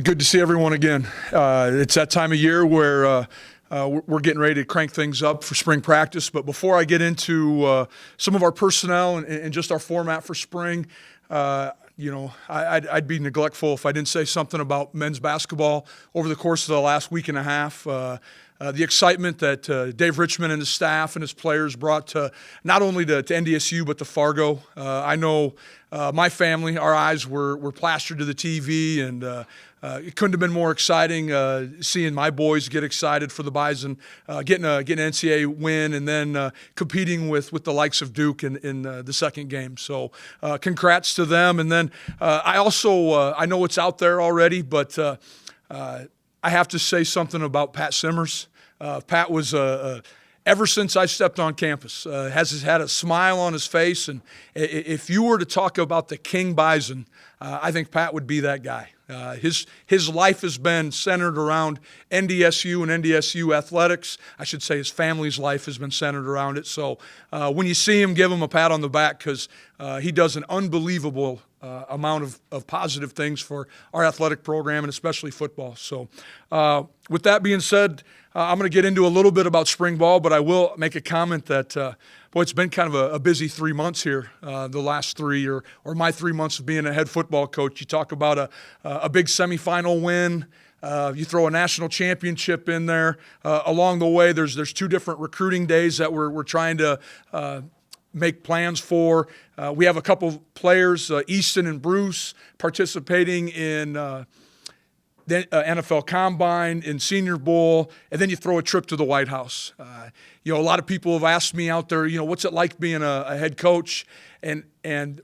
Good to see everyone again. It's that time of year where we're getting ready to crank things up for spring practice. But before I get into some of our personnel and just our format for spring, I'd be neglectful if I didn't say something about men's basketball over the course of the last week and a half. The excitement that Dave Richmond and his staff and his players brought to not only to NDSU but to Fargo. I know my family, our eyes were plastered to the TV, and it couldn't have been more exciting seeing my boys get excited for the Bison, getting an NCAA win, and then competing with the likes of Duke in the second game. So congrats to them. And then I also I know it's out there already, but I have to say something about Pat Simmers. Pat was ever since I stepped on campus, has had a smile on his face. And if you were to talk about the King Bison, I think Pat would be that guy. His life has been centered around NDSU and NDSU athletics. I should say his family's life has been centered around it. So when you see him, give him a pat on the back, because he does an unbelievable amount of positive things for our athletic program, and especially football. So with that being said, I'm going to get into a little bit about spring ball, but I will make a comment that, it's been kind of a busy 3 months here, the last three or my 3 months of being a head football coach. You talk about a big semifinal win. You throw a national championship in there. Along the way, there's 2 different recruiting days that we're trying to make plans for. We have a couple players, Easton and Bruce, participating in the NFL Combine, in Senior Bowl, and then you throw a trip to the White House. A lot of people have asked me out there, what's it like being a head coach? And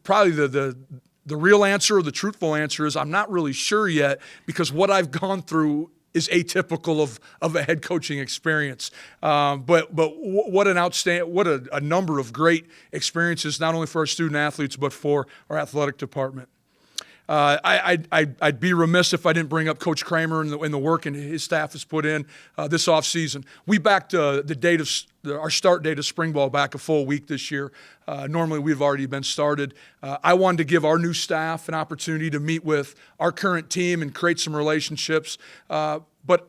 probably the real answer, or the truthful answer, is I'm not really sure yet, because what I've gone through is atypical of a head coaching experience. But what a number of great experiences, not only for our student athletes, but for our athletic department. I'd be remiss if I didn't bring up Coach Kramer and the work and his staff has put in this offseason. We backed our start date of spring ball back a full week this year. Normally we've already been started. I wanted to give our new staff an opportunity to meet with our current team and create some relationships. But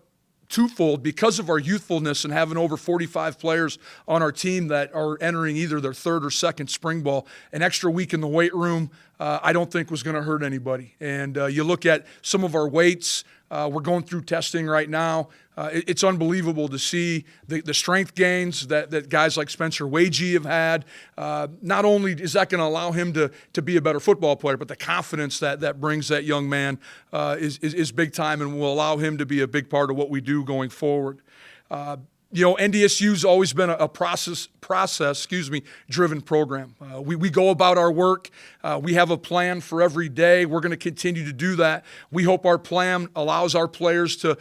twofold, because of our youthfulness and having over 45 players on our team that are entering either their third or second spring ball, an extra week in the weight room I don't think was going to hurt anybody. And you look at some of our weights, we're going through testing right now. It's unbelievable to see the strength gains that guys like Spencer Wagee have had. Not only is that going to allow him to be a better football player, but the confidence that brings that young man is big time, and will allow him to be a big part of what we do going forward. NDSU's always been a process-driven program. We go about our work. We have a plan for every day. We're going to continue to do that. We hope our plan allows our players to,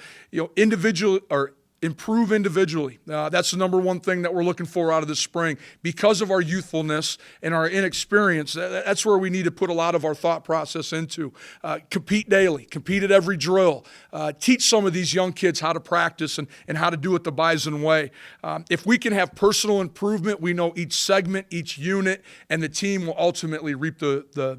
improve individually. That's the number one thing that we're looking for out of the spring. Because of our youthfulness and our inexperience, that's where we need to put a lot of our thought process into. Compete daily, compete at every drill, teach some of these young kids how to practice and how to do it the Bison way. If we can have personal improvement, we know each segment, each unit, and the team will ultimately reap the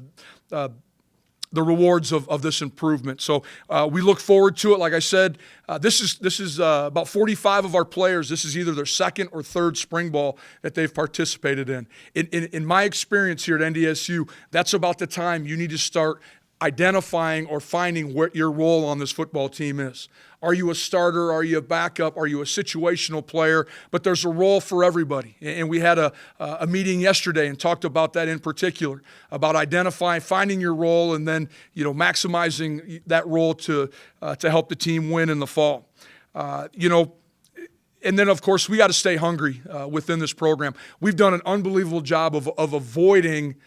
rewards of this improvement. So we look forward to it. Like I said, this is about 45 of our players. This is either their second or third spring ball that they've participated in. In my experience here at NDSU, that's about the time you need to start identifying or finding what your role on this football team is. Are you a starter? Are you a backup? Are you a situational player? But there's a role for everybody. And we had a meeting yesterday and talked about that in particular, about identifying, finding your role, and then maximizing that role to help the team win in the fall. And then, of course, we got to stay hungry within this program. We've done an unbelievable job of avoiding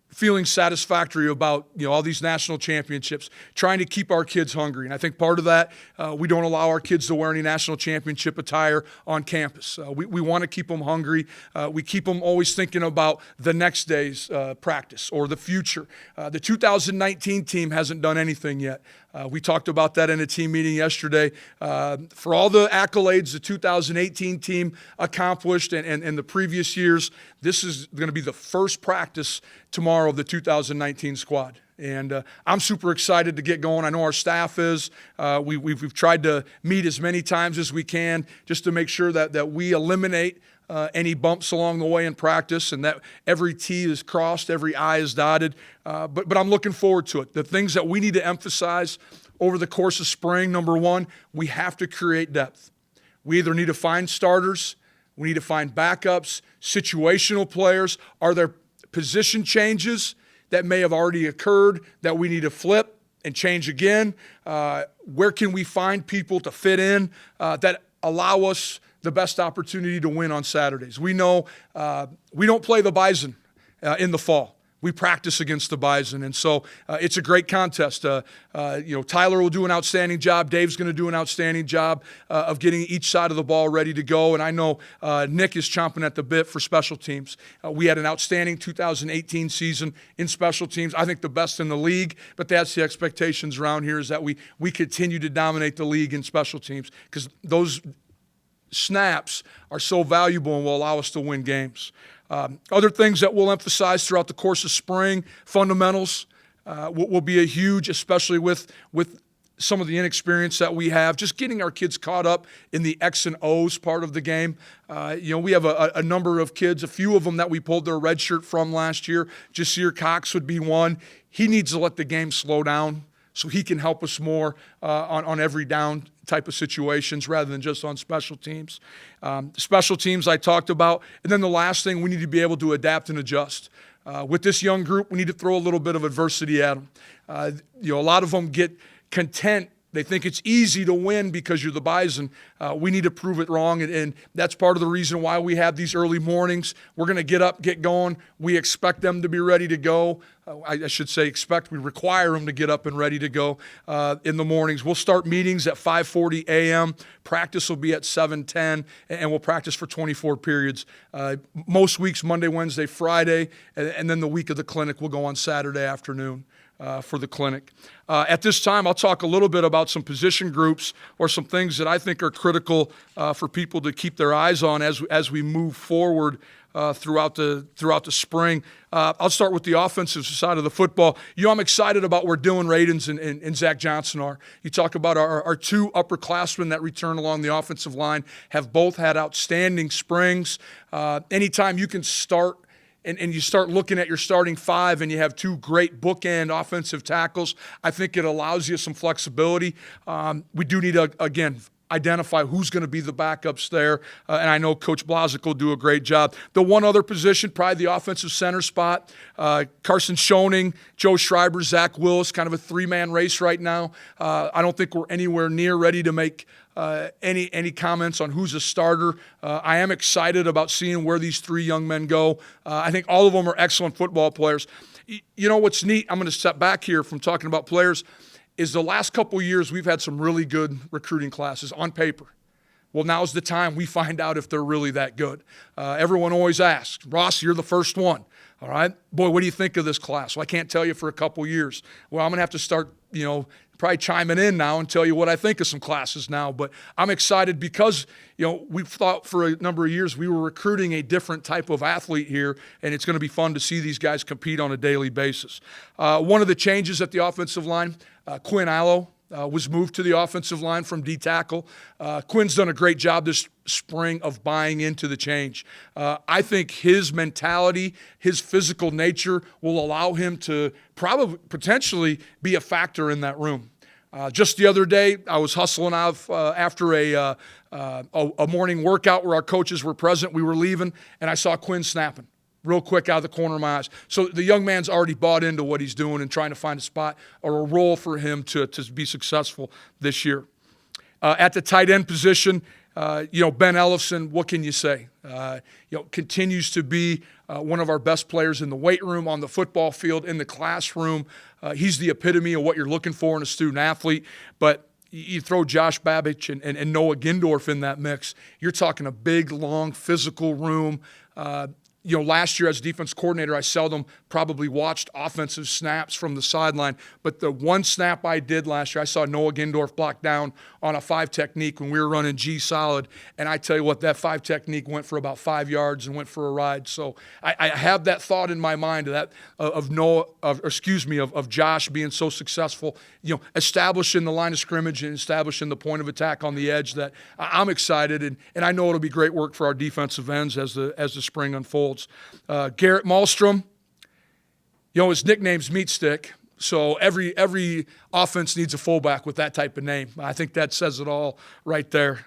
feeling satisfactory about all these national championships, trying to keep our kids hungry. And I think part of that, we don't allow our kids to wear any national championship attire on campus. We want to keep them hungry. We keep them always thinking about the next day's practice or the future. The 2019 team hasn't done anything yet. We talked about that in a team meeting yesterday. For all the accolades the 2018 team accomplished and the previous years, this is going to be the first practice tomorrow of the 2019 squad. And I'm super excited to get going. I know our staff is. We've tried to meet as many times as we can just to make sure that we eliminate any bumps along the way in practice and that every T is crossed, every I is dotted. But I'm looking forward to it. The things that we need to emphasize over the course of spring, number one, we have to create depth. We either need to find starters, we need to find backups, situational players. Are there position changes that may have already occurred that we need to flip and change again? Where can we find people to fit in that allow us the best opportunity to win on Saturdays? We know we don't play the Bison in the fall. We practice against the Bison, and so it's a great contest. Tyler will do an outstanding job. Dave's going to do an outstanding job of getting each side of the ball ready to go, and I know Nick is chomping at the bit for special teams. We had an outstanding 2018 season in special teams. I think the best in the league, but that's the expectations around here is that we continue to dominate the league in special teams because those snaps are so valuable and will allow us to win games. Other things that we'll emphasize throughout the course of spring, fundamentals will be a huge, especially with some of the inexperience that we have, just getting our kids caught up in the X and O's part of the game. We have a number of kids, a few of them that we pulled their red shirt from last year. Jasir Cox would be one. He needs to let the game slow down so he can help us more on every down type of situations rather than just on special teams. Special teams I talked about. And then the last thing, we need to be able to adapt and adjust. With this young group, we need to throw a little bit of adversity at them. A lot of them get content. They think it's easy to win because you're the Bison. We need to prove it wrong, and that's part of the reason why we have these early mornings. We're going to get up, get going. We expect them to be ready to go. I should say expect. We require them to get up and ready to go in the mornings. We'll start meetings at 5:40 a.m. Practice will be at 7:10, and we'll practice for 24 periods. Most weeks, Monday, Wednesday, Friday, and then the week of the clinic will go on Saturday afternoon. For the clinic. At this time, I'll talk a little bit about some position groups or some things that I think are critical for people to keep their eyes on as we move forward throughout the spring. I'll start with the offensive side of the football. I'm excited about where Dylan Radins and Zach Johnson are. You talk about our two upperclassmen that return along the offensive line have both had outstanding springs. Anytime you can start and you start looking at your starting five and you have two great bookend offensive tackles, I think it allows you some flexibility. We do need to, again, identify who's going to be the backups there, and I know Coach Blazik will do a great job. The one other position, probably the offensive center spot, Carson Schoening, Joe Schreiber, Zach Willis, kind of a three-man race right now. I don't think we're anywhere near ready to make any comments on who's a starter. I am excited about seeing where these three young men go. I think all of them are excellent football players. You know what's neat, I'm going to step back here from talking about players, is the last couple of years we've had some really good recruiting classes on paper. Well, now's the time we find out if they're really that good. Everyone always asks, Ross, you're the first one. All right? Boy, what do you think of this class? Well, I can't tell you for a couple years. Well, I'm going to have to start, probably chiming in now and tell you what I think of some classes now. But I'm excited because, we've thought for a number of years we were recruiting a different type of athlete here, and it's going to be fun to see these guys compete on a daily basis. One of the changes at the offensive line, Quinn Allo was moved to the offensive line from D-tackle. Quinn's done a great job this spring of buying into the change. I think his mentality, his physical nature will allow him to probably potentially be a factor in that room. Just the other day, I was hustling out after a morning workout where our coaches were present. We were leaving, and I saw Quinn snapping real quick out of the corner of my eyes. So the young man's already bought into what he's doing and trying to find a spot or a role for him to be successful this year. At the tight end position, Ben Ellison, what can you say? Continues to be one of our best players in the weight room, on the football field, in the classroom. He's the epitome of what you're looking for in a student athlete. But you throw Josh Babich and Noah Gindorf in that mix, you're talking a big, long, physical room. last year as defense coordinator, I seldom probably watched offensive snaps from the sideline. But the one snap I did last year, I saw Noah Gindorf block down on a 5 technique when we were running G solid. And I tell you what, that 5 technique went for about 5 yards and went for a ride. So I have that thought in my mind of Josh being so successful, establishing the line of scrimmage and establishing the point of attack on the edge, that I'm excited. And I know it'll be great work for our defensive ends as the spring unfolds. Garrett Malstrom, his nickname's Meat Stick, so every offense needs a fullback with that type of name. I think that says it all right there.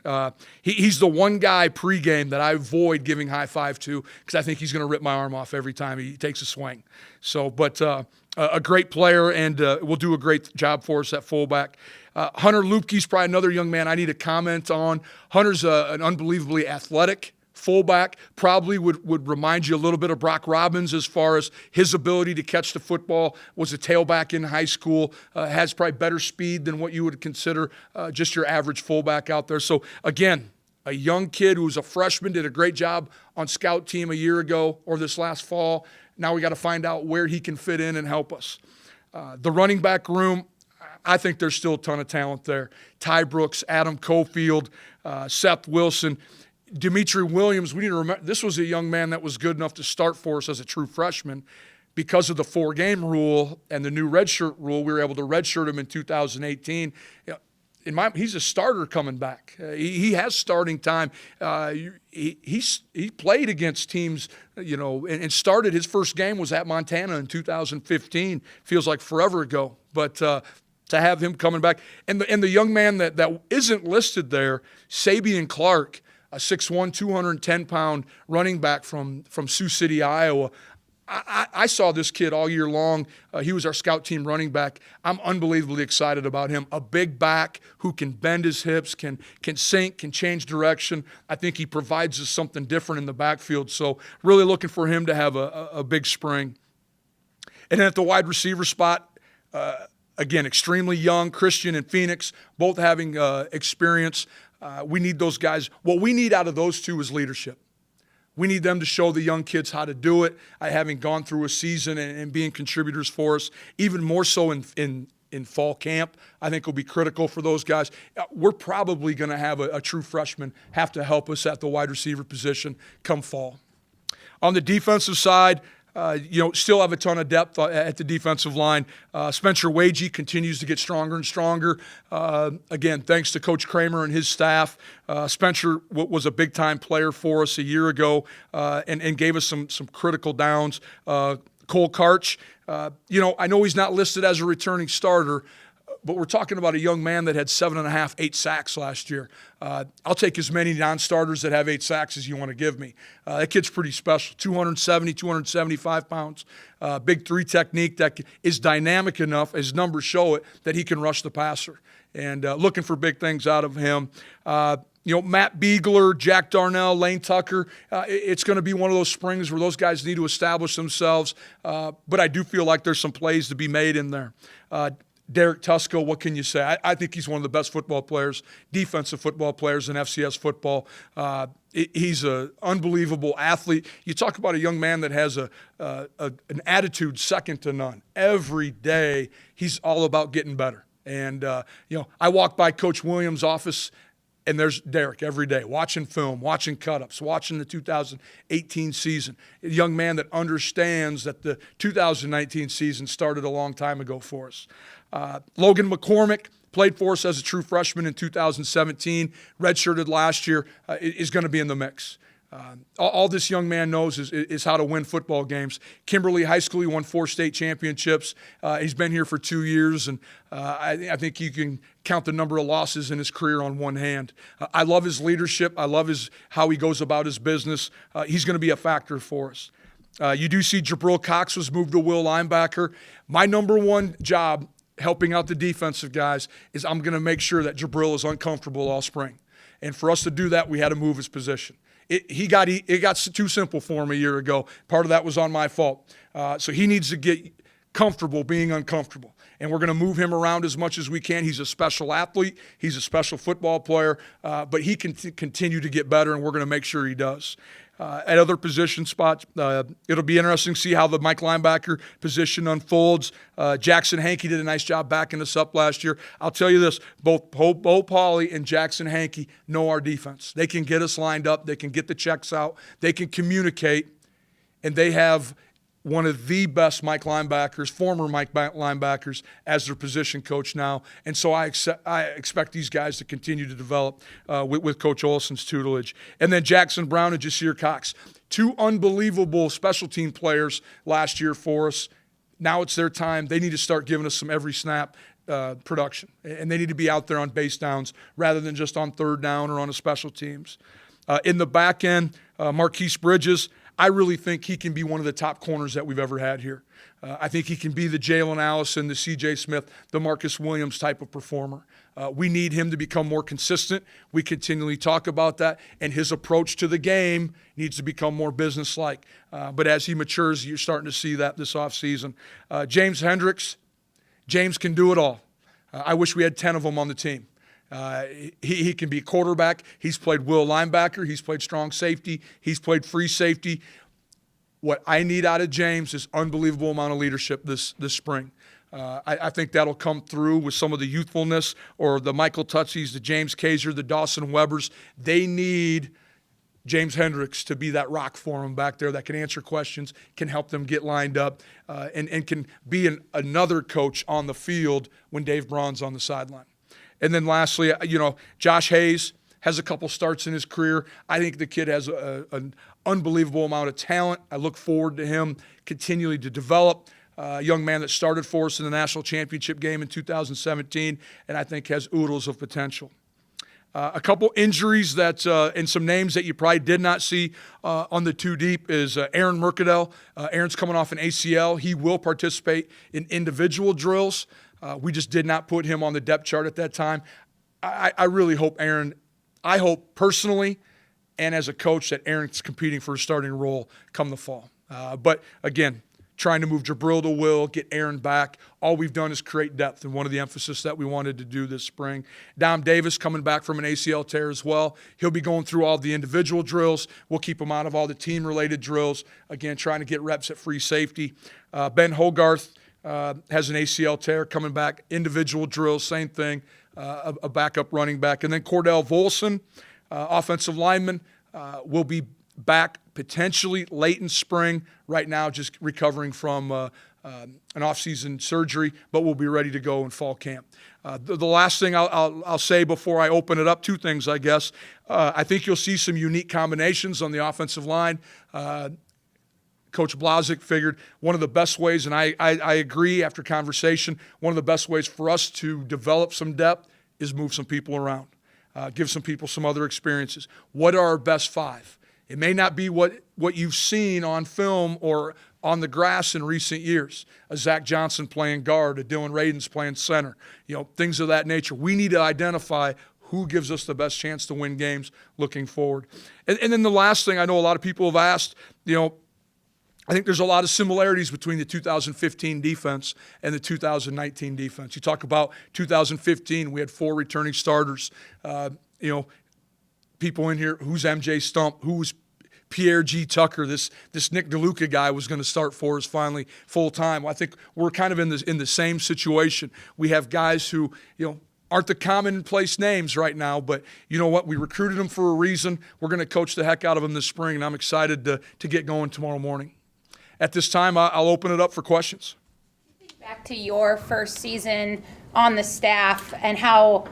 He's the one guy pregame that I avoid giving high five to because I think he's going to rip my arm off every time he takes a swing. So, but a great player and will do a great job for us at fullback. Hunter Lupke's probably another young man I need to comment on. Hunter's an unbelievably athletic fullback, probably would remind you a little bit of Brock Robbins as far as his ability to catch the football. Was a tailback in high school, has probably better speed than what you would consider just your average fullback out there. So again, a young kid who's a freshman, did a great job on scout team a year ago or this last fall. Now we got to find out where he can fit in and help us. The running back room, I think there's still a ton of talent there. Ty Brooks, Adam Cofield, Seth Wilson, Dimitri Williams. We need to remember this was a young man that was good enough to start for us as a true freshman. Because of the 4-game rule and the new redshirt rule, we were able to redshirt him in 2018. He's a starter coming back. He has starting time. He played against teams, and started. His first game was at Montana in 2015. Feels like forever ago. But to have him coming back, and the young man that isn't listed there, Sabian Clark, a 6'1", 210-pound running back from Sioux City, Iowa. I saw this kid all year long. He was our scout team running back. I'm unbelievably excited about him. A big back who can bend his hips, can sink, can change direction. I think he provides us something different in the backfield. So really looking for him to have a big spring. And then at the wide receiver spot, again, extremely young, Christian and Phoenix, both having experience. We need those guys. What we need out of those two is leadership. We need them to show the young kids how to do it, having gone through a season and being contributors for us, even more so in fall camp. I think will be critical for those guys. We're probably going to have a true freshman have to help us at the wide receiver position come fall. On the defensive side, still have a ton of depth at the defensive line. Spencer Wagee continues to get stronger and stronger. Again, thanks to Coach Kramer and his staff. Spencer was a big-time player for us a year ago and gave us some critical downs. Cole Karch, I know he's not listed as a returning starter, but we're talking about a young man that had 7.5, 8 sacks last year. I'll take as many non-starters that have 8 sacks as you want to give me. That kid's pretty special, 270, 275 pounds. Big 3 technique that is dynamic enough, as numbers show it, that he can rush the passer. And looking for big things out of him. Matt Beagler, Jack Darnell, Lane Tucker, it's going to be one of those springs where those guys need to establish themselves. But I do feel like there's some plays to be made in there. Derek Tusko, what can you say? I think he's one of the best football players, defensive football players in FCS football. He's an unbelievable athlete. You talk about a young man that has an attitude second to none. Every day, he's all about getting better. And, I walk by Coach Williams' office, and there's Derek every day, watching film, watching cut-ups, watching the 2018 season. A young man that understands that the 2019 season started a long time ago for us. Logan McCormick played for us as a true freshman in 2017, redshirted last year, is going to be in the mix. All this young man knows is how to win football games. Kimberly High School, he won 4 state championships. He's been here for 2 years, and I think you can count the number of losses in his career on one hand. I love his leadership. I love how he goes about his business. He's going to be a factor for us. You do see Jabril Cox was moved to will linebacker. My number one job helping out the defensive guys is I'm going to make sure that Jabril is uncomfortable all spring. And for us to do that, we had to move his position. It got too simple for him a year ago. Part of that was on my fault. So he needs to get comfortable being uncomfortable. And we're going to move him around as much as we can. He's a special athlete. He's a special football player. But he can continue to get better, and we're going to make sure he does. at other position spots. It'll be interesting to see how the Mike linebacker position unfolds. Jackson Hankey did a nice job backing us up last year. I'll tell you this, both Bo Pauly and Jackson Hankey know our defense. They can get us lined up. They can get the checks out. They can communicate, and they have one of the best Mike linebackers, former Mike linebackers, as their position coach now. And so I expect these guys to continue to develop with Coach Olson's tutelage. And then Jackson Brown and Jasir Cox, two unbelievable special team players last year for us. Now it's their time. They need to start giving us some every snap production. And they need to be out there on base downs rather than just on third down or on a special teams. In the back end, Marquise Bridges, I really think he can be one of the top corners that we've ever had here. I think he can be the Jalen Allison, the C.J. Smith, the Marcus Williams type of performer. We need him to become more consistent. We continually talk about that, and his approach to the game needs to become more businesslike. But as he matures, you're starting to see that this offseason. James Hendricks, James can do it all. I wish we had 10 of them on the team. He can be quarterback. He's played will linebacker. He's played strong safety. He's played free safety. What I need out of James is unbelievable amount of leadership this spring. I think that'll come through with some of the youthfulness or the Michael Tutsies, the James Kaiser, the Dawson Webbers. They need James Hendricks to be that rock for them back there that can answer questions, can help them get lined up, and can be another coach on the field when Dave Braun's on the sideline. And then lastly, Josh Hayes has a couple starts in his career. I think the kid has an unbelievable amount of talent. I look forward to him continually to develop. A young man that started for us in the national championship game in 2017, and I think has oodles of potential. A couple injuries that and some names that you probably did not see on the two deep is Aaron Mercadell. Aaron's coming off an ACL. He will participate in individual drills. We just did not put him on the depth chart at that time. I really hope I hope personally and as a coach that Aaron's competing for a starting role come the fall. But again, trying to move Jabril to Will, get Aaron back. All we've done is create depth, and one of the emphasis that we wanted to do this spring. Dom Davis coming back from an ACL tear as well. He'll be going through all the individual drills. We'll keep him out of all the team-related drills. Again, trying to get reps at free safety. Ben Hogarth has an ACL tear coming back. Individual drills, same thing, a backup running back. And then Cordell Volson, offensive lineman, will be back potentially late in spring. Right now, just recovering from an off-season surgery, but we'll be ready to go in fall camp. The last thing I'll say before I open it up, two things, I guess. I think you'll see some unique combinations on the offensive line. Coach Blazik figured one of the best ways, and I agree after conversation, one of the best ways for us to develop some depth is move some people around, give some people some other experiences. What are our best five? It may not be what you've seen on film or on the grass in recent years. A Zach Johnson playing guard, a Dylan Radins playing center, things of that nature. We need to identify who gives us the best chance to win games looking forward. And then the last thing, I know a lot of people have asked, I think there's a lot of similarities between the 2015 defense and the 2019 defense. You talk about 2015, we had 4 returning starters. People in here, who's MJ Stump, who's Pierre G. Tucker, this Nick DeLuca guy was going to start for us finally full-time. Well, I think we're kind of in the same situation. We have guys who, aren't the commonplace names right now, but you know what? We recruited them for a reason. We're going to coach the heck out of them this spring, and I'm excited to get going tomorrow morning. At this time, I'll open it up for questions. Back to your first season on the staff and how,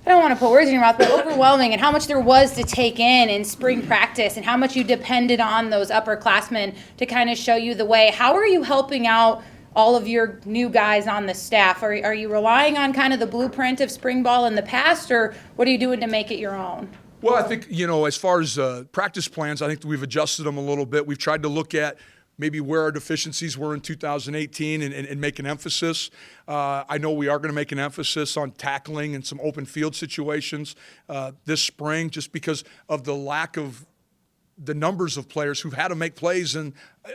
I don't want to put words in your mouth, but overwhelming, and how much there was to take in spring practice and how much you depended on those upperclassmen to kind of show you the way. How are you helping out all of your new guys on the staff? Are you relying on kind of the blueprint of spring ball in the past, or what are you doing to make it your own? Well, I think, as far as practice plans, I think we've adjusted them a little bit. We've tried to look at maybe where our deficiencies were in 2018 and make an emphasis. I know we are going to make an emphasis on tackling and some open field situations this spring just because of the lack of the numbers of players who've had to make plays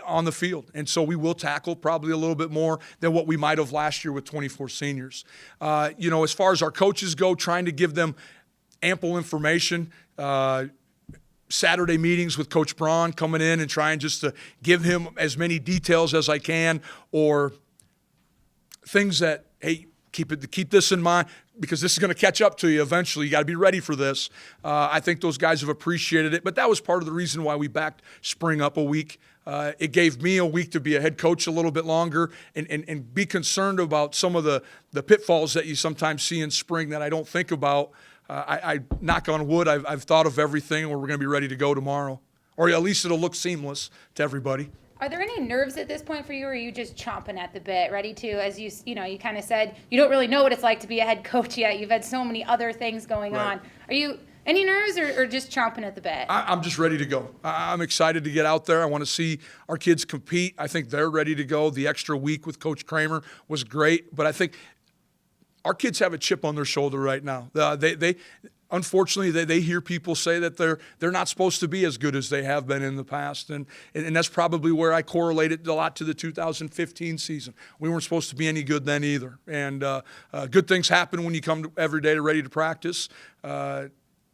on the field. And so we will tackle probably a little bit more than what we might have last year with 24 seniors. As far as our coaches go, trying to give them ample information. Saturday meetings with Coach Braun, coming in and trying just to give him as many details as I can, or things that, hey, keep this in mind because this is going to catch up to you eventually. You got to be ready for this. I think those guys have appreciated it, but that was part of the reason why we backed spring up a week. It gave me a week to be a head coach a little bit longer and be concerned about some of the pitfalls that you sometimes see in spring that I don't think about. I knock on wood, I've thought of everything, and we're going to be ready to go tomorrow. Or at least it'll look seamless to everybody. Are there any nerves at this point for you, or are you just chomping at the bit, ready to, as you kind of said, you don't really know what it's like to be a head coach yet. You've had so many other things going on. Are you any nerves or just chomping at the bit? I'm just ready to go. I'm excited to get out there. I want to see our kids compete. I think they're ready to go. The extra week with Coach Kramer was great, but I think our kids have a chip on their shoulder right now. Unfortunately, they hear people say that they're not supposed to be as good as they have been in the past, and that's probably where I correlate it a lot to the 2015 season. We weren't supposed to be any good then either, and good things happen when you come every day ready to practice.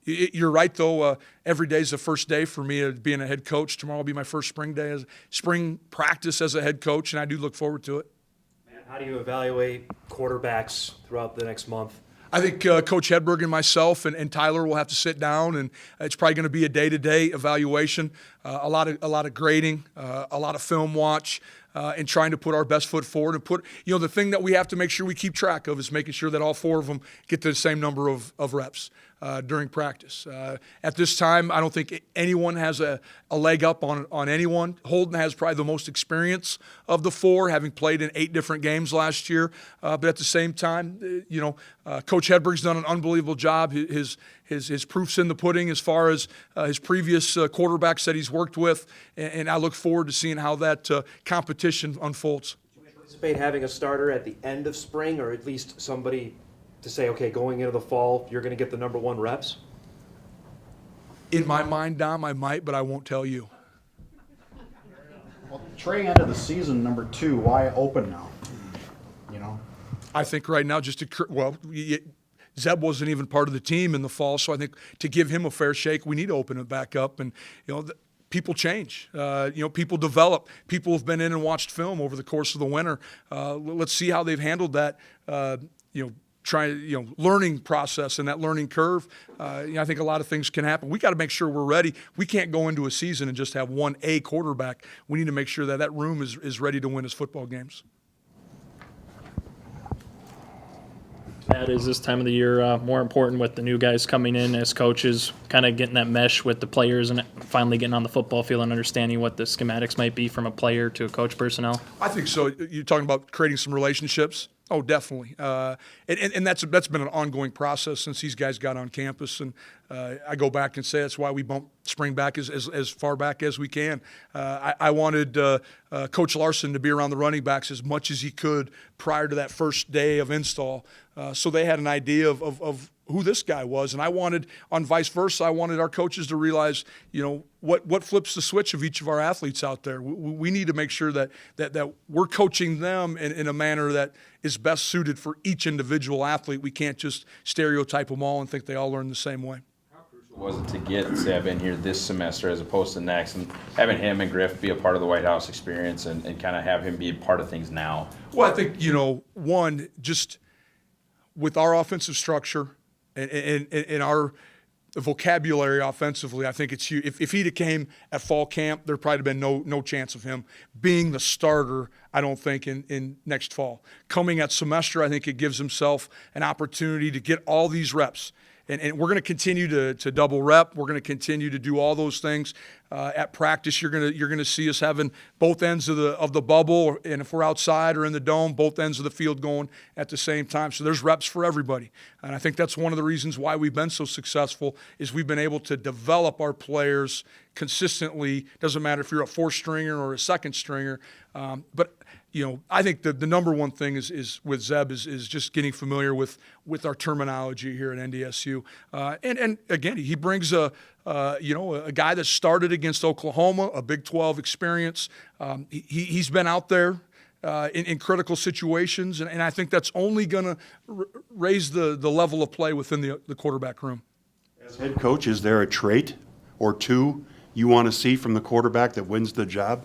You're right, though. Every day is the first day for me being a head coach. Tomorrow will be my first spring practice as a head coach, and I do look forward to it. How do you evaluate quarterbacks throughout the next month? I think Coach Hedberg and myself and Tyler will have to sit down, and it's probably going to be a day-to-day evaluation, a lot of grading, a lot of film watch, and trying to put our best foot forward. And the thing that we have to make sure we keep track of is making sure that all four of them get to the same number of reps during practice. At this time, I don't think anyone has a leg up on anyone. Holden has probably the most experience of the four, having played in 8 different games last year. But at the same time, Coach Hedberg's done an unbelievable job. His proof's in the pudding as far as his previous quarterbacks that he's worked with, and I look forward to seeing how that competition unfolds. Do you anticipate having a starter at the end of spring, or at least somebody to say, okay, going into the fall, you're going to get the number 1 reps? In my mind, Dom, I might, but I won't tell you. Well, Trey ended the season number 2. Why open now? I think right now Zeb wasn't even part of the team in the fall, so I think to give him a fair shake, we need to open it back up. And people change. People develop. People have been in and watched film over the course of the winter. Let's see how they've handled that. Learning process and that learning curve. I think a lot of things can happen. We got to make sure we're ready. We can't go into a season and just have one A quarterback. We need to make sure that room is ready to win his football games. That is this time of the year more important with the new guys coming in as coaches, kind of getting that mesh with the players and finally getting on the football field and understanding what the schematics might be from a player to a coach personnel? I think so. You're talking about creating some relationships. Oh, definitely. And that's been an ongoing process since these guys got on campus. And I go back and say that's why we bump spring back as far back as we can. I wanted Coach Larson to be around the running backs as much as he could prior to that first day of install, so they had an idea of who this guy was. And I wanted, on vice versa, I wanted our coaches to realize, what flips the switch of each of our athletes out there. We need to make sure that we're coaching them in a manner that is best suited for each individual athlete. We can't just stereotype them all and think they all learn the same way. How crucial was it to get Zeb in here this semester as opposed to next, and having him and Griff be a part of the White House experience and kind of have him be a part of things now? Well, I think, one, just with our offensive structure and our vocabulary offensively, I think it's huge. If he'd have came at fall camp, there'd probably have been no chance of him being the starter, I don't think, in next fall. Coming at semester, I think it gives himself an opportunity to get all these reps. And we're going to continue to double rep. We're going to continue to do all those things at practice. You're going to see us having both ends of the bubble, and if we're outside or in the dome, both ends of the field going at the same time. So there's reps for everybody, and I think that's one of the reasons why we've been so successful is we've been able to develop our players consistently. Doesn't matter if you're a 4th-stringer or a 2nd-stringer, but. I think the number one thing is with Zeb is just getting familiar with our terminology here at NDSU, and again he brings a guy that started against Oklahoma, a Big 12 experience. He's been out there in critical situations, and I think that's only going to raise the level of play within the quarterback room. As head coach, is there a trait or two you want to see from the quarterback that wins the job?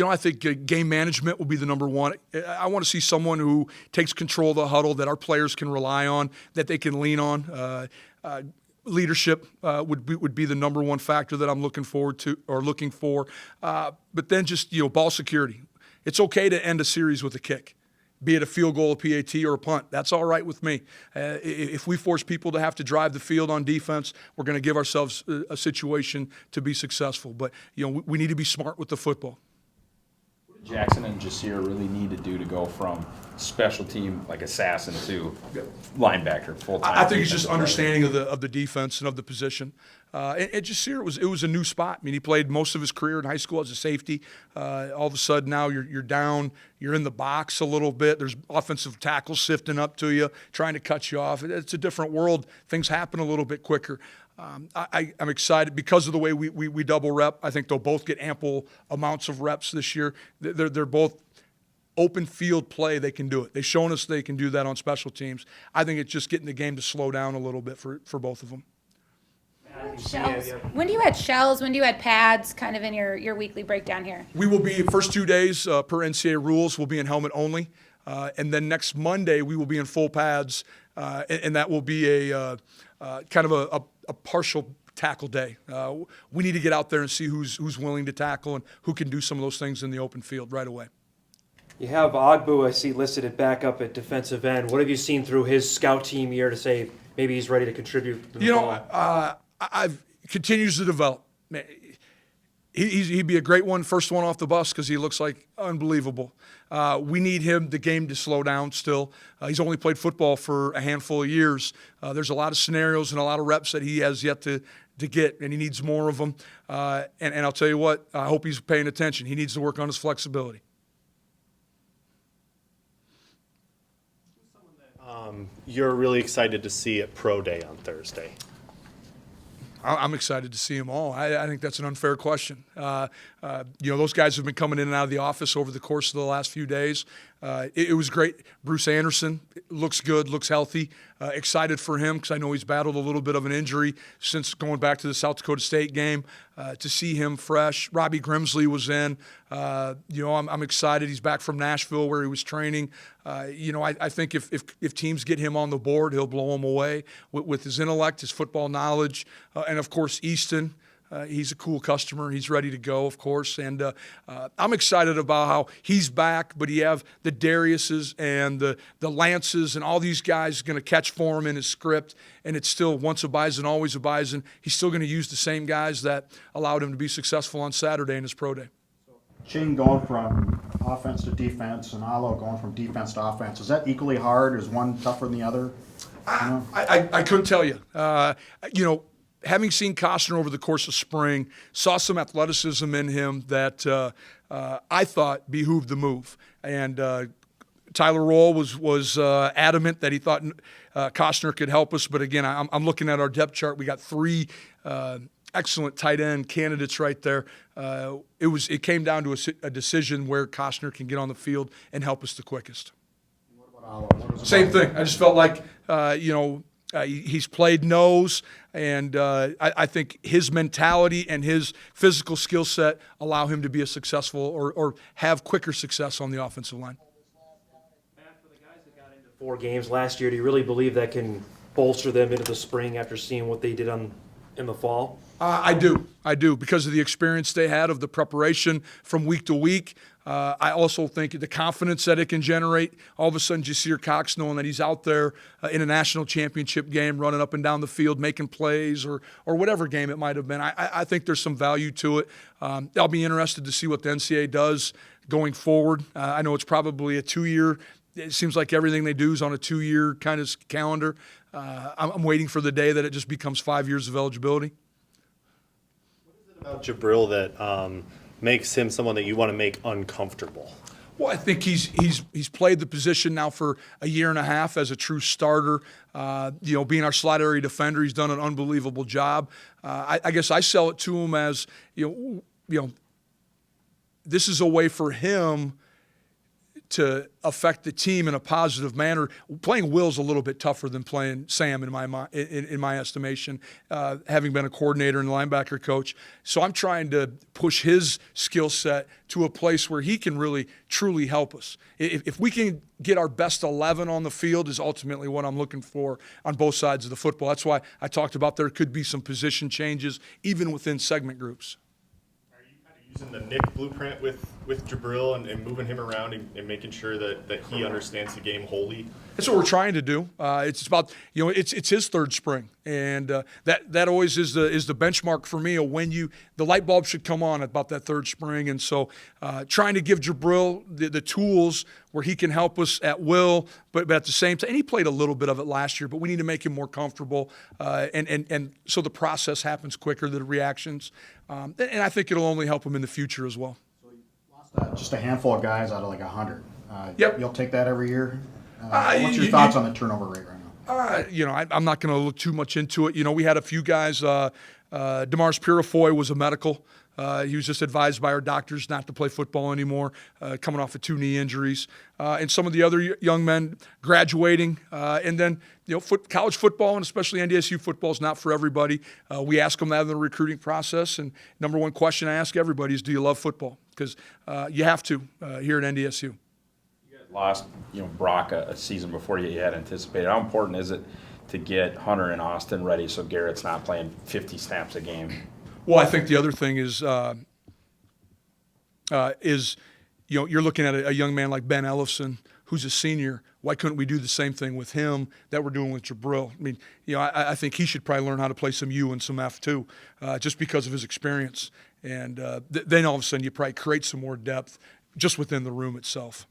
I think game management will be the number one. I want to see someone who takes control of the huddle that our players can rely on, that they can lean on. Leadership would be the number one factor that I'm looking forward to or looking for. But then just ball security. It's okay to end a series with a kick, be it a field goal, a PAT, or a punt. That's all right with me. If we force people to have to drive the field on defense, we're going to give ourselves a situation to be successful. But we need to be smart with the football. Jackson and Jasir really need to do to go from special team like assassin to linebacker full time? I think it's just understanding of the defense and of the position. And Jasir, it was a new spot. I mean, he played most of his career in high school as a safety. All of a sudden now you're down, you're in the box a little bit. There's offensive tackles sifting up to you, trying to cut you off. It's a different world. Things happen a little bit quicker. I'm excited because of the way we double rep. I think they'll both get ample amounts of reps this year. They're both open field play. They can do it. They've shown us they can do that on special teams. I think it's just getting the game to slow down a little bit for both of them. Shells. When do you add shells? When do you add pads? Kind of in your weekly breakdown here. We will be first 2 days per NCAA rules. We'll be in helmet only, and then next Monday we will be in full pads, and that will be a kind of a partial tackle day. We need to get out there and see who's willing to tackle and who can do some of those things in the open field right away. You have Ogbu, I see, listed at backup at defensive end. What have you seen through his scout team year to say maybe he's ready to contribute to the ball? I've continues to develop. Man, he'd be a great one, first one off the bus because he looks like unbelievable. We need the game to slow down still. He's only played football for a handful of years. There's a lot of scenarios and a lot of reps that he has yet to get, and he needs more of them. And I'll tell you what, I hope he's paying attention. He needs to work on his flexibility. You're really excited to see at Pro Day on Thursday. I'm excited to see them all. I think that's an unfair question. Those guys have been coming in and out of the office over the course of the last few days. It was great. Bruce Anderson looks good, looks healthy. Excited for him because I know he's battled a little bit of an injury since going back to the South Dakota State game. To see him fresh. Robbie Grimsley was in. I'm excited. He's back from Nashville where he was training. I think if teams get him on the board, he'll blow them away with his intellect, his football knowledge, and of course Easton. He's a cool customer. He's ready to go, of course. And I'm excited about how he's back, but you have the Dariuses and the Lances and all these guys going to catch for him in his script. And it's still once a Bison, always a Bison. He's still going to use the same guys that allowed him to be successful on Saturday in his pro day. Shane going from offense to defense and Alo going from defense to offense, is that equally hard? Is one tougher than the other? I couldn't tell you. Having seen Costner over the course of spring, saw some athleticism in him that I thought behooved the move. And Tyler Roll was adamant that he thought Costner could help us. But again, I'm looking at our depth chart. We got three excellent tight end candidates right there. It came down to a decision where Costner can get on the field and help us the quickest. Same thing. I just felt like he's played nose, and I think his mentality and his physical skill set allow him to be a successful or have quicker success on the offensive line. Matt, for the guys that got into 4 games last year, do you really believe that can bolster them into the spring after seeing what they did in the fall? I do, because of the experience they had of the preparation from week to week. I also think the confidence that it can generate. All of a sudden, Jasir Cox knowing that he's out there in a national championship game, running up and down the field, making plays, or whatever game it might have been. I think there's some value to it. I'll be interested to see what the NCAA does going forward. I know it's probably a 2-year. It seems like everything they do is on a 2-year kind of calendar. I'm waiting for the day that it just becomes 5 years of eligibility. About Jabril that makes him someone that you want to make uncomfortable? Well, I think he's played the position now for a year and a half as a true starter. Being our slot area defender, he's done an unbelievable job. I guess I sell it to him as this is a way for him to affect the team in a positive manner. Playing Will's a little bit tougher than playing Sam in my estimation, having been a coordinator and linebacker coach. So I'm trying to push his skill set to a place where he can really truly help us. If we can get our best 11 on the field is ultimately what I'm looking for on both sides of the football. That's why I talked about there could be some position changes even within segment groups. Are you kind of using the Nick blueprint with Jabril and moving him around and making sure that he understands the game wholly? That's what we're trying to do. It's about, it's his third spring, and that always is the benchmark for me of when the light bulb should come on about that third spring. And so trying to give Jabril the tools where he can help us at will, but at the same time, and he played a little bit of it last year, but we need to make him more comfortable, and so the process happens quicker, the reactions, and I think it'll only help him in the future as well. Just a handful of guys out of like 100. Yep. You'll take that every year? What's your thoughts on the turnover rate right now? I'm not going to look too much into it. We had a few guys. Demars Purifoy was a medical. He was just advised by our doctors not to play football anymore, coming off of 2 knee injuries. And some of the other young men graduating. And then, college football, and especially NDSU football, is not for everybody. We ask them that in the recruiting process. And number one question I ask everybody is, do you love football? Because you have to here at NDSU. Lost, Brock a season before you had anticipated. How important is it to get Hunter and Austin ready so Garrett's not playing 50 snaps a game? Well, I think the other thing is you're looking at a young man like Ben Ellison, who's a senior. Why couldn't we do the same thing with him that we're doing with Jabril? I mean, I think he should probably learn how to play some U and some F too, just because of his experience. And then all of a sudden you probably create some more depth just within the room itself.